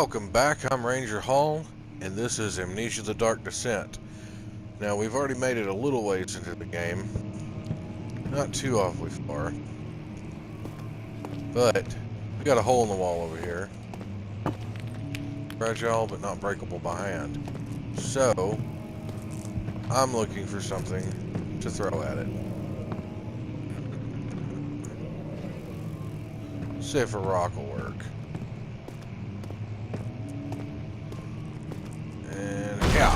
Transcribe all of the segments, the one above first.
Welcome back, I'm Ranger Hall, and this is Amnesia the Dark Descent. Now, we've already made it a little ways into the game. Not too awfully far. But, we got a hole in the wall over here. Fragile, but not breakable by hand. So, I'm looking for something to throw at it. See if a rock will work. And, yeah.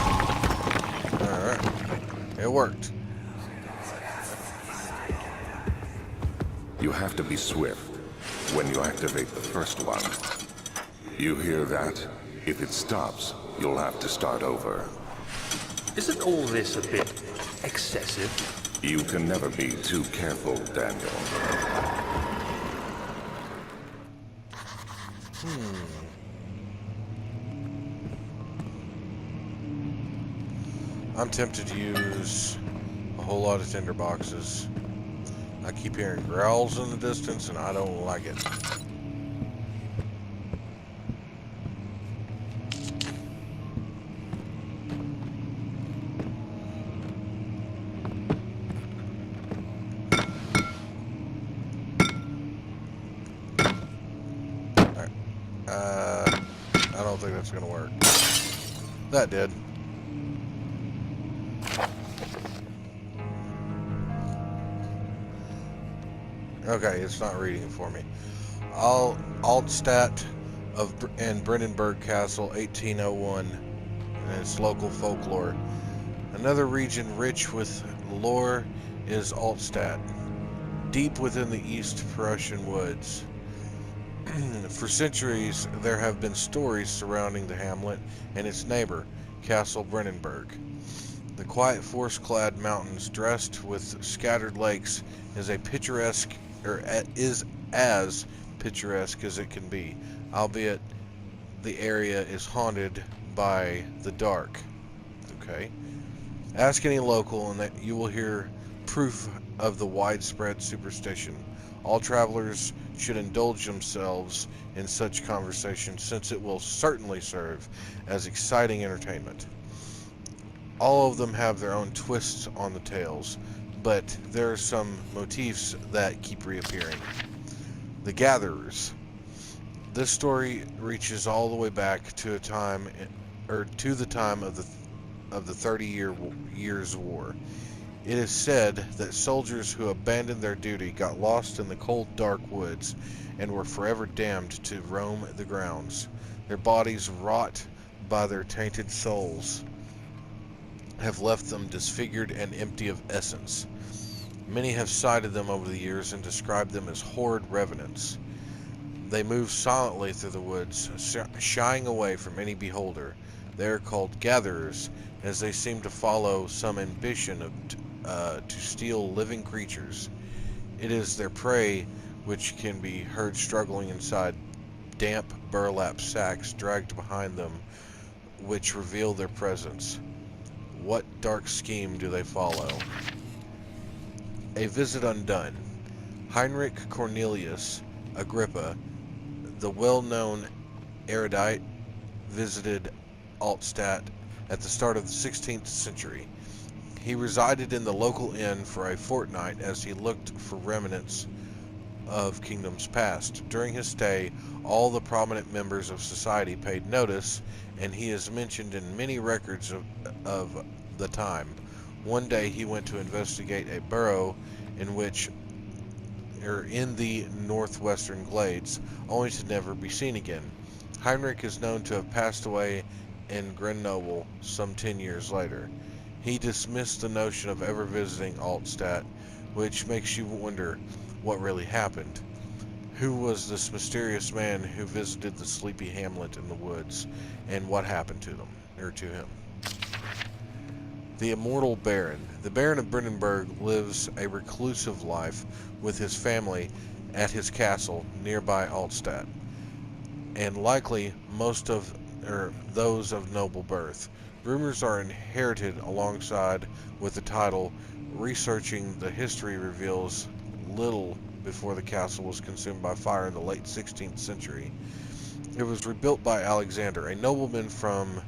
Alright. It worked. You have to be swift when you activate the first one. You hear that? If it stops, you'll have to start over. Isn't all this a bit excessive? You can never be too careful, Daniel. I'm tempted to use a whole lot of tinder boxes. I keep hearing growls in the distance and I don't like it. Alright. I don't think that's gonna work. That did. Okay, it's not reading it for me. Altstat and Brandenburg Castle, 1801, and its local folklore. Another region rich with lore is Altstat, deep within the East Prussian woods. For centuries, there have been stories surrounding the hamlet and its neighbor, Castle Brandenburg. The quiet forest-clad mountains, dressed with scattered lakes, is as picturesque as it can be, albeit the area is haunted by the dark. Okay. Ask any local and that you will hear proof of the widespread superstition. All travelers should indulge themselves in such conversation, since it will certainly serve as exciting entertainment. All of them have their own twists on the tales, but there are some motifs that keep reappearing. The Gatherers. This story reaches all the way back to the time of the 30 Years' War. It is said that soldiers who abandoned their duty got lost in the cold, dark woods and were forever damned to roam the grounds. Their bodies, wrought by their tainted souls, have left them disfigured and empty of essence. Many have cited them over the years and described them as horrid revenants. They move silently through the woods, shying away from any beholder. They are called gatherers, as they seem to follow some ambition to steal living creatures. It is their prey which can be heard struggling inside damp burlap sacks dragged behind them, which reveal their presence. What dark scheme do they follow? A visit undone. Heinrich Cornelius Agrippa, the well-known erudite, visited Altstat at the start of the 16th century. He resided in the local inn for a fortnight as he looked for remnants of kingdoms past. During his stay, all the prominent members of society paid notice, and he is mentioned in many records of the time. One day he went to investigate a burrow in the northwestern glades, only to never be seen again. Heinrich is known to have passed away in Grenoble some 10 years later. He dismissed the notion of ever visiting Altstat, which makes you wonder what really happened. Who was this mysterious man who visited the sleepy hamlet in the woods, and what happened to him? The Immortal Baron. The Baron of Brandenburg lives a reclusive life with his family at his castle nearby Altstat, and likely those of noble birth. Rumors are inherited alongside with the title. Researching the history reveals little before the castle was consumed by fire in the late 16th century. It was rebuilt by Alexander, a nobleman from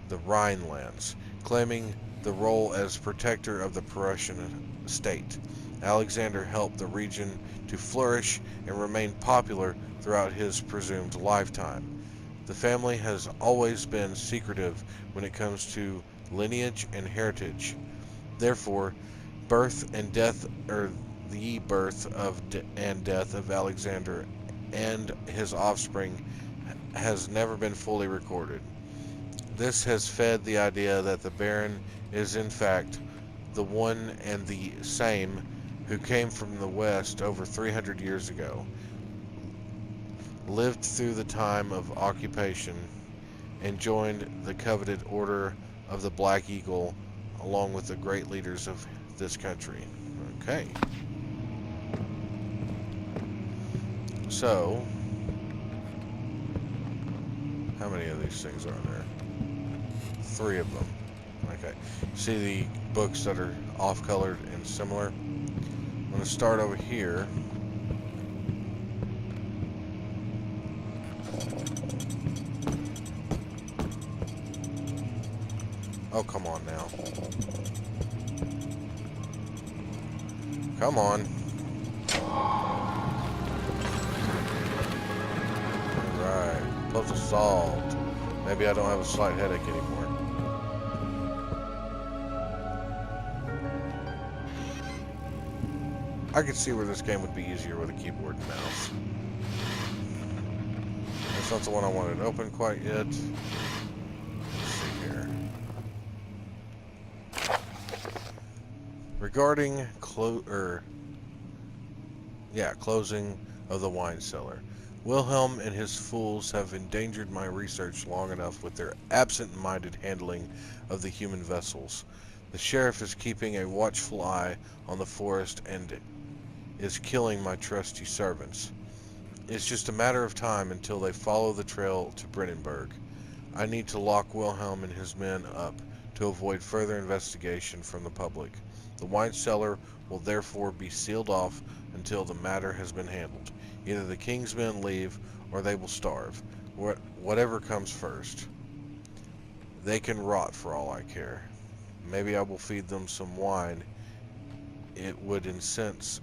the Rhinelands, claiming the role as protector of the Prussian state. Alexander helped the region to flourish and remain popular throughout his presumed lifetime. The family has always been secretive when it comes to lineage and heritage. Therefore, birth and death, or the birth of and death of Alexander and his offspring has never been fully recorded. This has fed the idea that the Baron is in fact the one and the same who came from the West over 300 years ago, lived through the time of occupation, and joined the coveted Order of the Black Eagle along with the great leaders of this country. Okay. So, how many of these things are there? 3 of them. Okay. See the books that are off-colored and similar? I'm going to start over here. Oh, come on now. Come on. Alright. Puzzle solved. Maybe I don't have a slight headache anymore. I could see where this game would be easier with a keyboard and mouse. That's not the one I wanted open quite yet. Let's see here. Regarding closing of the wine cellar. Wilhelm and his fools have endangered my research long enough with their absent-minded handling of the human vessels. The sheriff is keeping a watchful eye on the forest and is killing my trusty servants. It's just a matter of time until they follow the trail to Brennenburg. I need to lock Wilhelm and his men up to avoid further investigation from the public. The wine cellar will therefore be sealed off until the matter has been handled. Either the king's men leave or they will starve. Whatever comes first. They can rot for all I care. Maybe I will feed them some wine. It would in a sense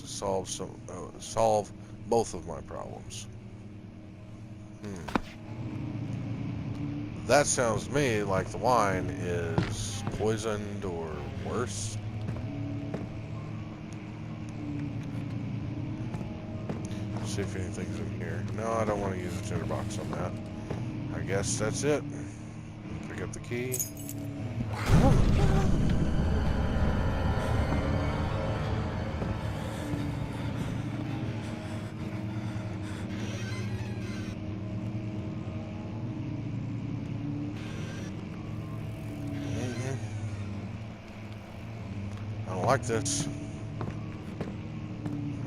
solve both of my problems. That sounds to me like the wine is poisoned or worse. Let's see if anything's in here. No, I don't want to use a tinderbox on that. I guess that's it. Pick up the key. I don't like this.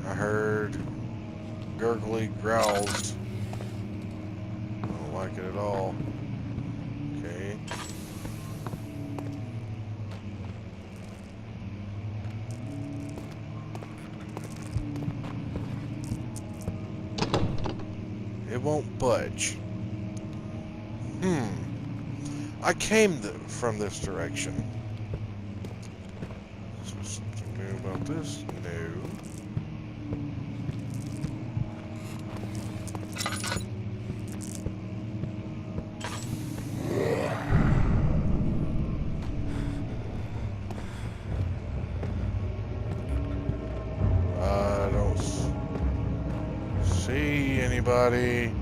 I heard gurgly growls. I don't like it at all. Okay. It won't budge. I came from this direction. Is there something new about this? No. I don't see anybody.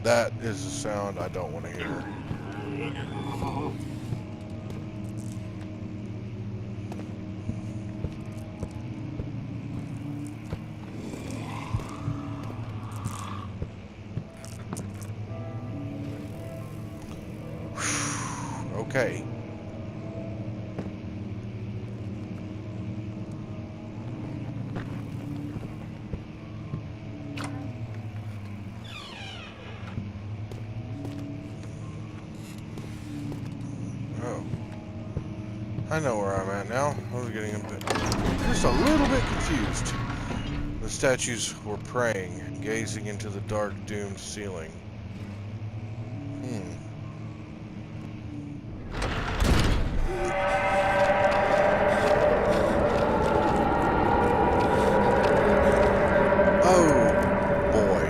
That is a sound I don't want to hear. Okay. I know where I'm at now. I was getting just a little bit confused. The statues were praying, gazing into the dark, doomed ceiling. Oh, boy.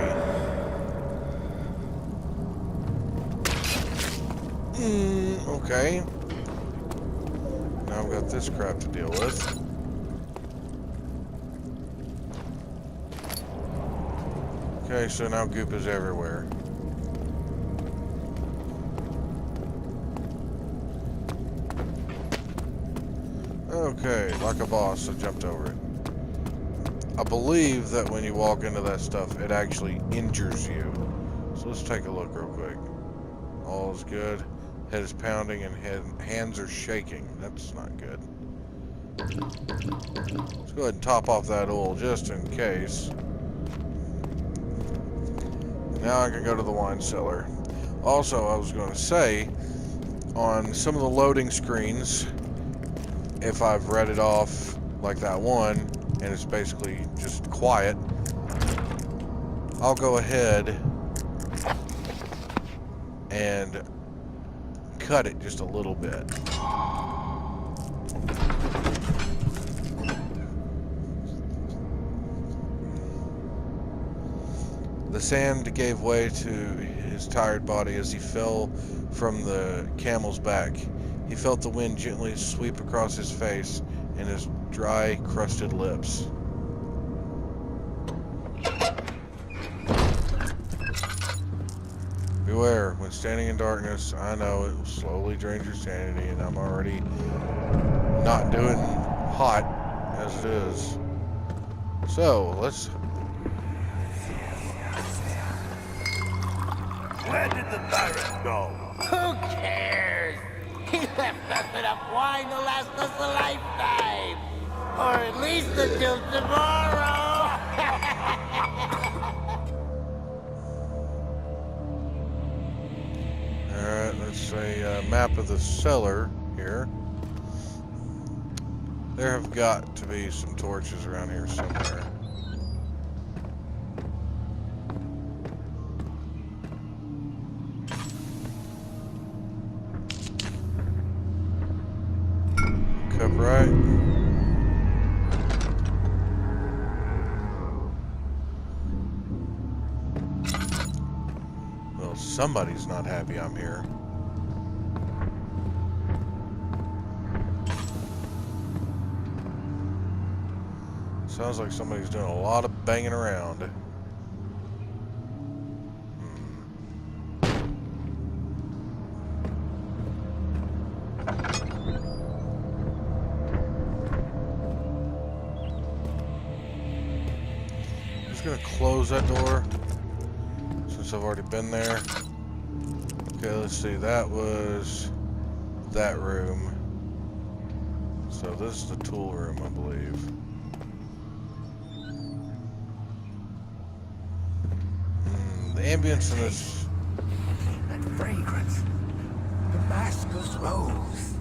Okay. Now I've got this crap to deal with. Okay, so now goop is everywhere. Okay, like a boss, I jumped over it. I believe that when you walk into that stuff, it actually injures you. So let's take a look real quick. All is good. Head is pounding and hands are shaking. That's not good. Let's go ahead and top off that oil just in case. Now I can go to the wine cellar. Also, I was going to say, on some of the loading screens, if I've read it off like that one, and it's basically just quiet, I'll go ahead and cut it just a little bit. The sand gave way to his tired body as he fell from the camel's back. He felt the wind gently sweep across his face and his dry, crusted lips. Beware, when standing in darkness, I know it will slowly drain your sanity, and I'm already not doing hot as it is. So, let's... Where did the Baron go? Who cares? He left us enough wine to last us a lifetime. Or at least until tomorrow. Alright, let's a map of the cellar here. There have got to be some torches around here somewhere. Cup right. Well, somebody's not happy I'm here. Sounds like somebody's doing a lot of banging around. I'm just gonna close that door since I've already been there. Okay, let's see. That was that room. So this is the tool room, I believe. The ambience in this... That fragrance. Damascus rose.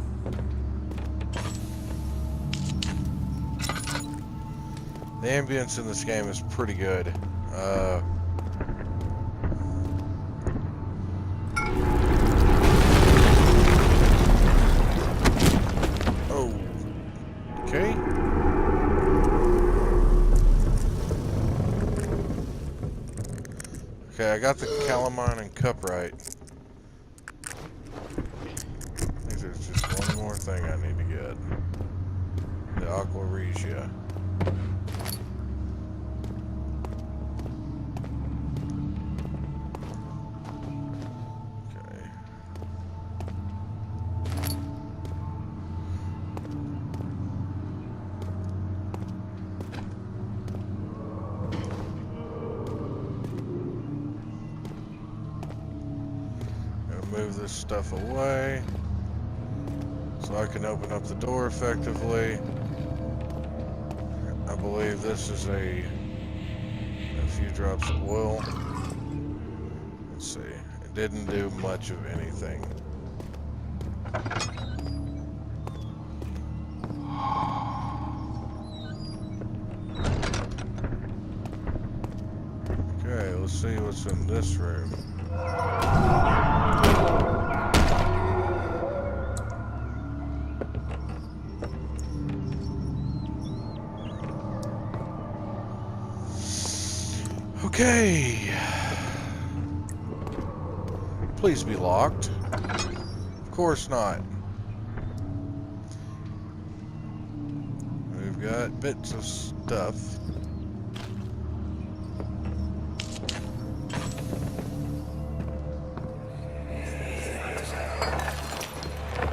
The ambience in this game is pretty good. Oh. Okay. Okay, I got the calamine and cup right. I think there's just one more thing I need to get. The aqua regia. Okay. Move this stuff away so I can open up the door effectively. I believe this is a few drops of oil. Let's see. It didn't do much of anything. Okay, let's see what's in this room. Okay. Please be locked. Of course not. We've got bits of stuff.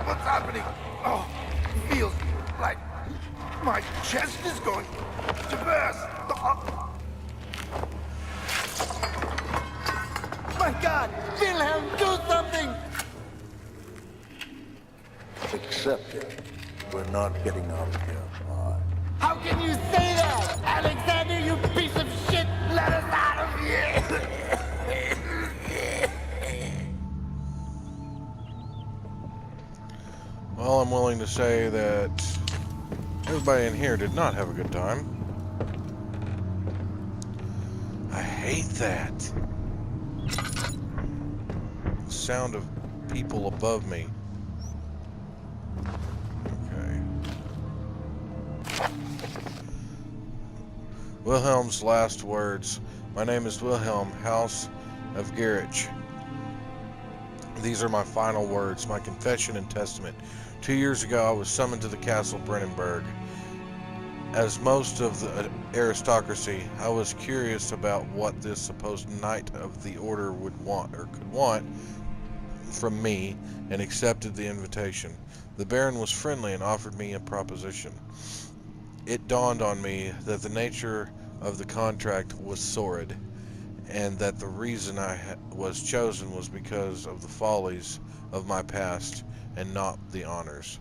What's happening? Oh, it feels like my chest is going to burst. Oh. My God! Wilhelm, do something! Accept it. We're not getting out of here alive. How can you say that? Alexander, you piece of shit! Let us out of here! Well, I'm willing to say that everybody in here did not have a good time. I hate that. The sound of people above me. Okay. Wilhelm's last words. My name is Wilhelm, House of Gerich. These are my final words, my confession and testament. 2 years ago, I was summoned to the castle Brennenburg. As most of the aristocracy, I was curious about what this supposed knight of the order would want or could want from me, and accepted the invitation. The Baron was friendly and offered me a proposition. It dawned on me that the nature of the contract was sordid, and that the reason I was chosen was because of the follies of my past and not the honors.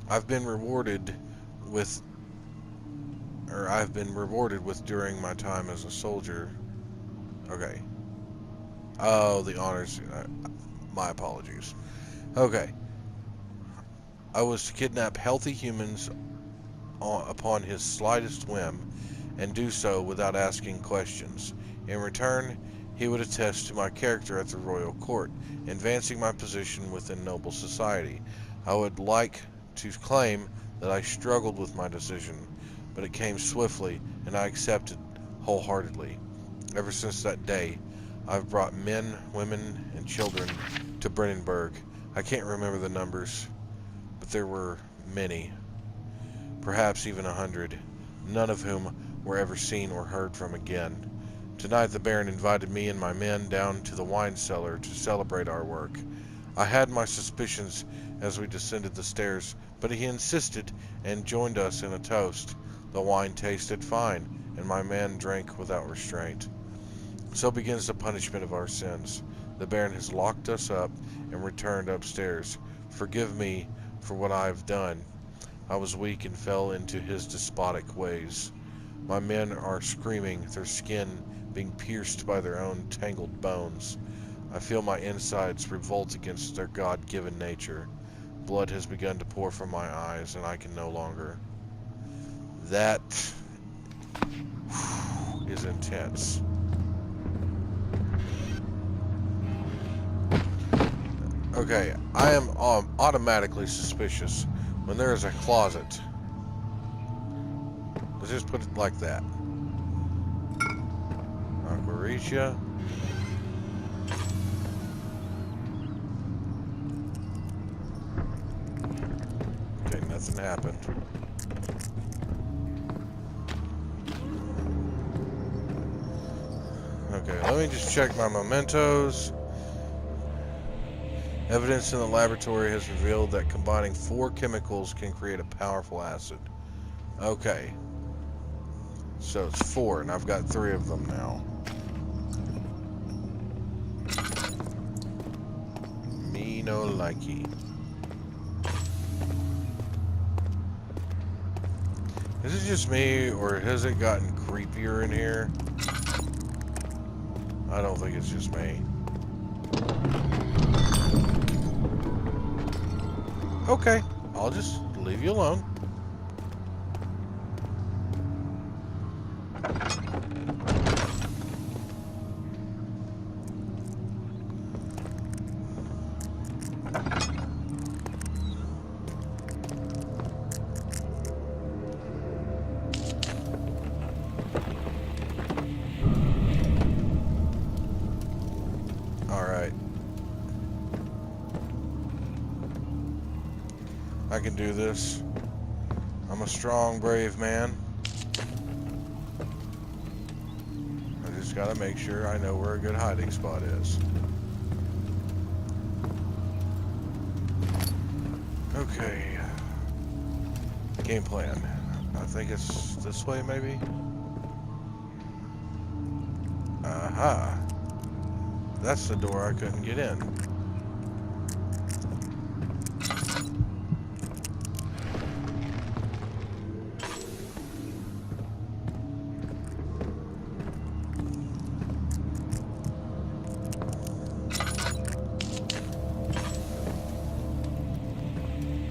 I've been rewarded with during my time as a soldier. Okay. Oh, the honors. My apologies. Okay. I was to kidnap healthy humans upon his slightest whim, and do so without asking questions. In return, he would attest to my character at the royal court, advancing my position within noble society. I would like to claim that I struggled with my decision, but it came swiftly, and I accepted wholeheartedly. Ever since that day, I've brought men, women, and children to Brennenburg. I can't remember the numbers, but there were many, perhaps even 100, none of whom were ever seen or heard from again. Tonight the Baron invited me and my men down to the wine cellar to celebrate our work. I had my suspicions as we descended the stairs, but he insisted and joined us in a toast. The wine tasted fine, and my men drank without restraint. So begins the punishment of our sins. The Baron has locked us up and returned upstairs. Forgive me for what I have done. I was weak and fell into his despotic ways. My men are screaming, their skin being pierced by their own tangled bones. I feel my insides revolt against their God-given nature. Blood has begun to pour from my eyes, and I can no longer. That is intense. Okay, I am automatically suspicious when there is a closet. Let's just put it like that. Aquaricia. Okay, nothing happened. Okay, let me just check my mementos. Evidence in the laboratory has revealed that combining 4 chemicals can create a powerful acid. Okay. So it's 4, and I've got 3 of them now. Me no likey. Is it just me, or has it gotten creepier in here? I don't think it's just me. Okay, I'll just leave you alone. I can do this. I'm a strong, brave man. I just gotta make sure I know where a good hiding spot is. Okay. Game plan. I think it's this way, maybe? Aha. That's the door I couldn't get in.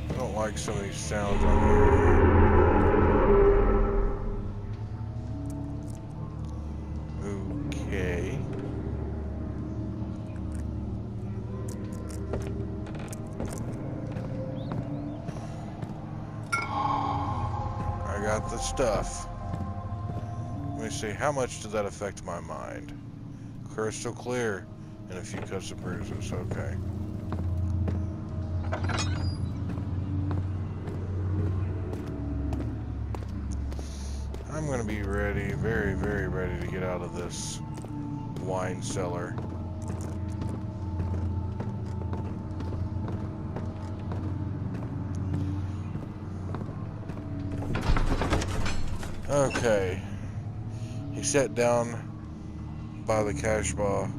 I don't like some of these sounds on here. Okay. I got the stuff. Let me see, how much did that affect my mind? Crystal clear and a few cuts and bruises, okay. I'm gonna be ready, very, very ready to get out of this wine cellar. Okay. He sat down by the cash bar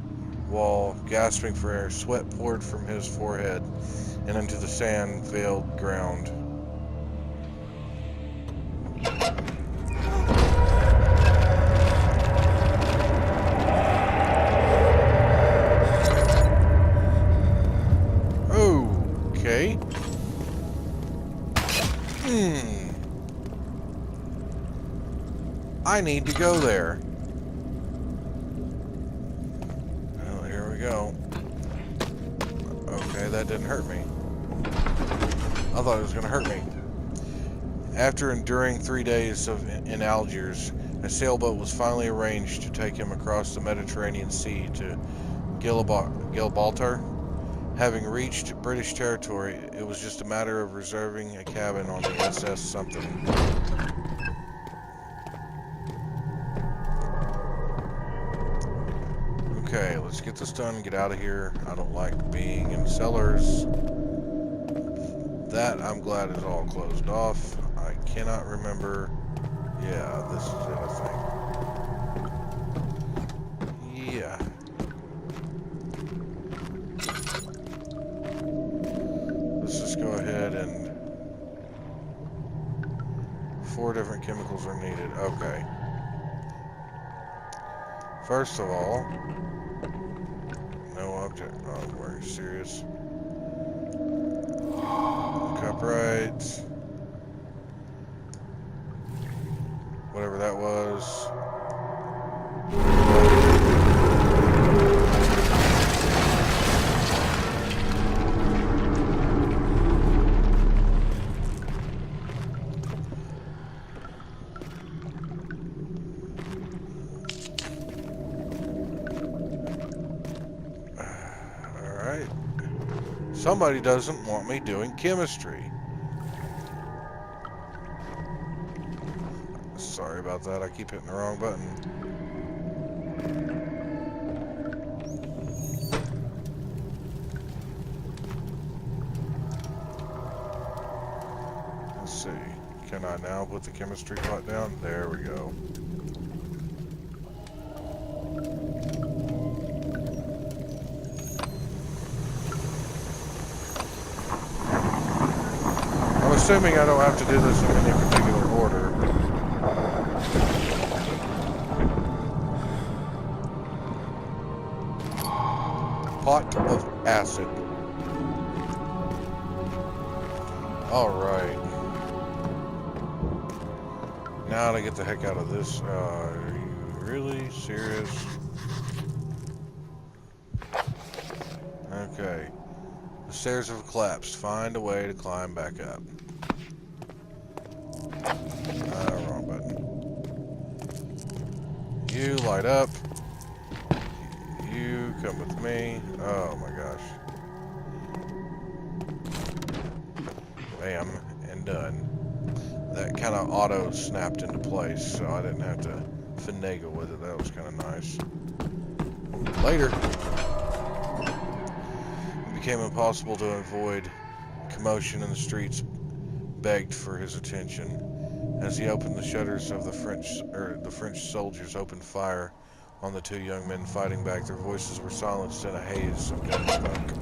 wall, gasping for air. Sweat poured from his forehead and into the sand-veiled ground. Okay. I need to go there. Well, here we go. Okay, that didn't hurt me. I thought it was going to hurt me. After enduring 3 days in Algiers, a sailboat was finally arranged to take him across the Mediterranean Sea to Gibraltar. Having reached British territory, it was just a matter of reserving a cabin on the SS something. Okay, let's get this done and get out of here. I don't like being in cellars. That, I'm glad, is all closed off. I cannot remember. Yeah, this is it, I think. Yeah. Let's just go ahead and... 4 different chemicals are needed. Okay. First of all... No object. Oh, we're serious. Upright. Whatever that was. Alright. Somebody doesn't want me doing chemistry. Sorry about that, I keep hitting the wrong button. Let's see, can I now put the chemistry pot down? There we go. I'm assuming I don't have to do this in any particular order. Pot of acid. Alright. Now to get the heck out of this. Are you really serious? Okay. The stairs have collapsed. Find a way to climb back up. Wrong button. You light up. You come with me. Oh my gosh. bam, and done. That kind of auto snapped into place, so I didn't have to finagle with it. That was kind of nice. Later. It became impossible to avoid commotion in the streets. Begged for his attention. As he opened the shutters of the French soldiers opened fire on the two young men fighting back. Their voices were silenced in a haze of gun smoke.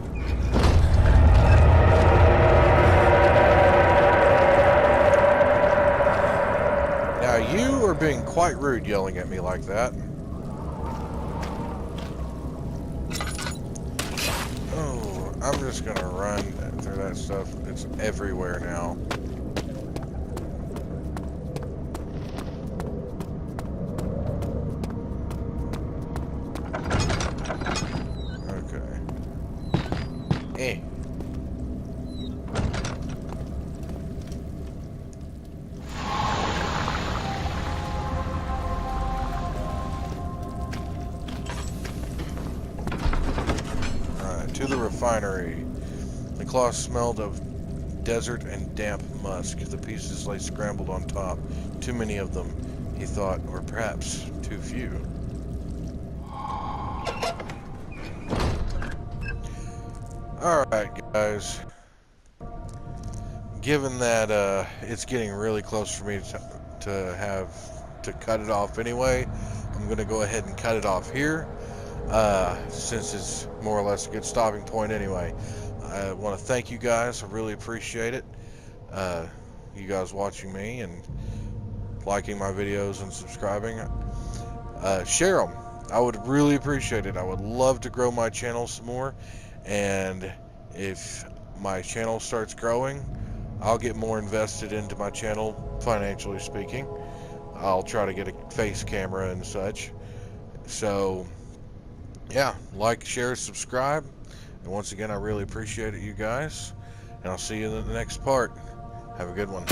Now you are being quite rude yelling at me like that. Oh, I'm just gonna run through that stuff. It's everywhere now. Okay. Alright, to the refinery. The cloth smelled of desert and damp musk. The pieces lay scrambled on top. Too many of them, he thought, or perhaps too few. Alright, guys. Given that it's getting really close for me to have to cut it off anyway, I'm going to go ahead and cut it off here, since it's more or less a good stopping point anyway. I want to thank you guys. I really appreciate it. You guys watching me and liking my videos and subscribing. Share them. I would really appreciate it. I would love to grow my channel some more. And if my channel starts growing, I'll get more invested into my channel, financially speaking. I'll try to get a face camera and such. So, yeah, like, share, subscribe. And once again, I really appreciate it, you guys. And I'll see you in the next part. Have a good one.